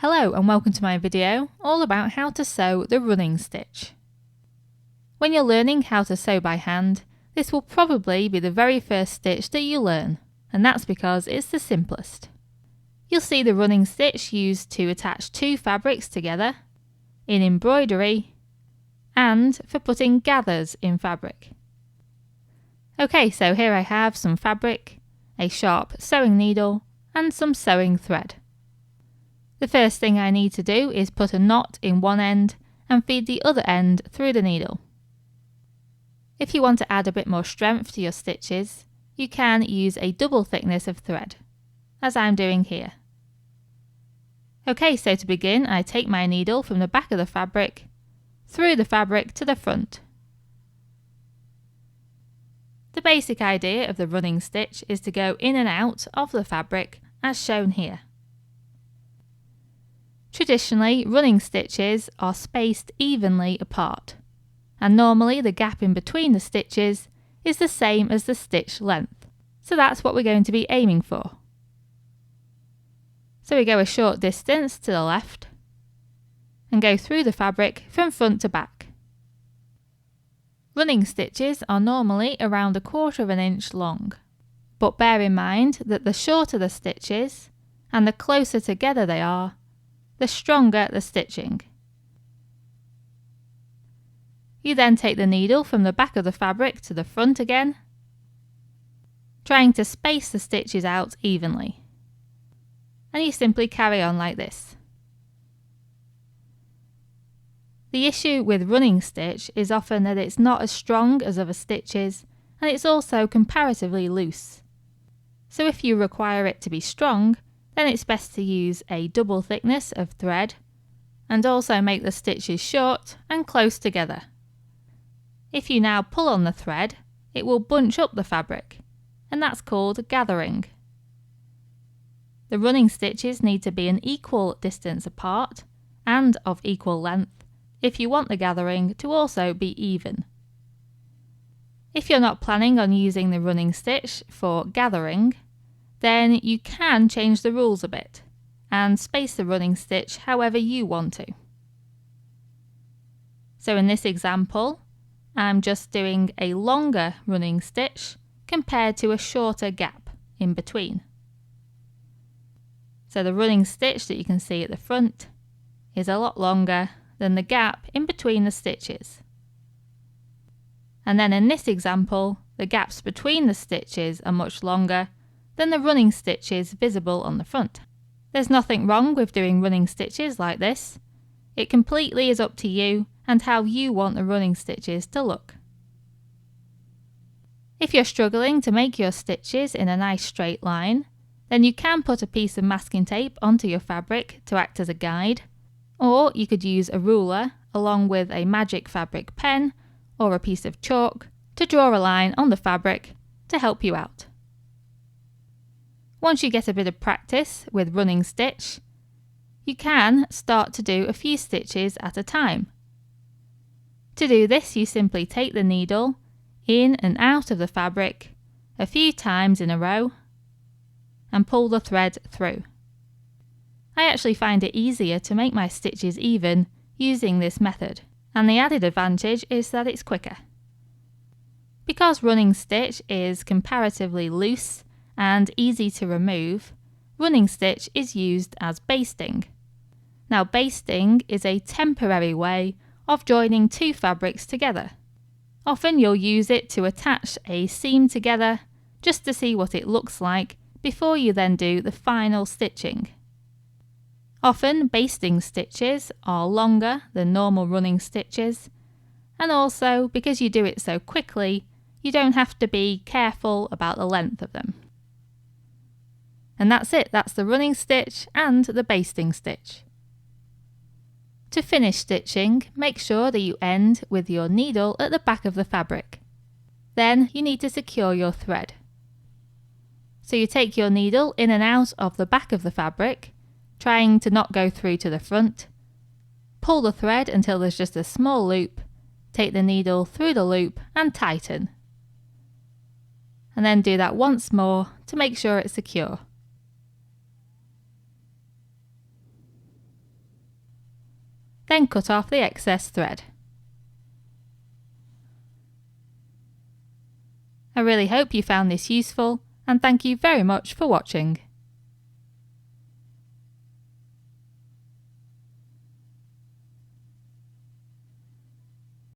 Hello and welcome to my video all about how to sew the running stitch. When you're learning how to sew by hand, this will probably be the very first stitch that you learn, and that's because it's the simplest. You'll see the running stitch used to attach two fabrics together, in embroidery, and for putting gathers in fabric. Okay, so here I have some fabric, a sharp sewing needle, and some sewing thread. The first thing I need to do is put a knot in one end and feed the other end through the needle. If you want to add a bit more strength to your stitches, you can use a double thickness of thread, as I'm doing here. Okay, so to begin, I take my needle from the back of the fabric, through the fabric to the front. The basic idea of the running stitch is to go in and out of the fabric, as shown here. Traditionally, running stitches are spaced evenly apart, and normally the gap in between the stitches is the same as the stitch length, so that's what we're going to be aiming for. So we go a short distance to the left and go through the fabric from front to back. Running stitches are normally around 1/4 inch long, but bear in mind that the shorter the stitches and the closer together they are, the stronger the stitching. You then take the needle from the back of the fabric to the front again, trying to space the stitches out evenly. And you simply carry on like this. The issue with running stitch is often that it's not as strong as other stitches, and it's also comparatively loose. So if you require it to be strong, then it's best to use a double thickness of thread and also make the stitches short and close together. If you now pull on the thread, it will bunch up the fabric, and that's called gathering. The running stitches need to be an equal distance apart and of equal length if you want the gathering to also be even. If you're not planning on using the running stitch for gathering, then you can change the rules a bit and space the running stitch however you want to. So in this example, I'm just doing a longer running stitch compared to a shorter gap in between. So the running stitch that you can see at the front is a lot longer than the gap in between the stitches. And then in this example, the gaps between the stitches are much longer than the running stitches visible on the front. There's nothing wrong with doing running stitches like this. It completely is up to you and how you want the running stitches to look. If you're struggling to make your stitches in a nice straight line, then you can put a piece of masking tape onto your fabric to act as a guide, or you could use a ruler along with a magic fabric pen or a piece of chalk to draw a line on the fabric to help you out. Once you get a bit of practice with running stitch, you can start to do a few stitches at a time. To do this, you simply take the needle in and out of the fabric a few times in a row and pull the thread through. I actually find it easier to make my stitches even using this method, and the added advantage is that it's quicker. Because running stitch is comparatively loose and easy to remove, running stitch is used as basting. Now, basting is a temporary way of joining two fabrics together. Often you'll use it to attach a seam together just to see what it looks like before you then do the final stitching. Often basting stitches are longer than normal running stitches, and also because you do it so quickly, you don't have to be careful about the length of them. And that's it, that's the running stitch and the basting stitch. To finish stitching, make sure that you end with your needle at the back of the fabric. Then you need to secure your thread. So you take your needle in and out of the back of the fabric, trying to not go through to the front. Pull the thread until there's just a small loop, take the needle through the loop and tighten. And then do that once more to make sure it's secure. Then cut off the excess thread. I really hope you found this useful, and thank you very much for watching.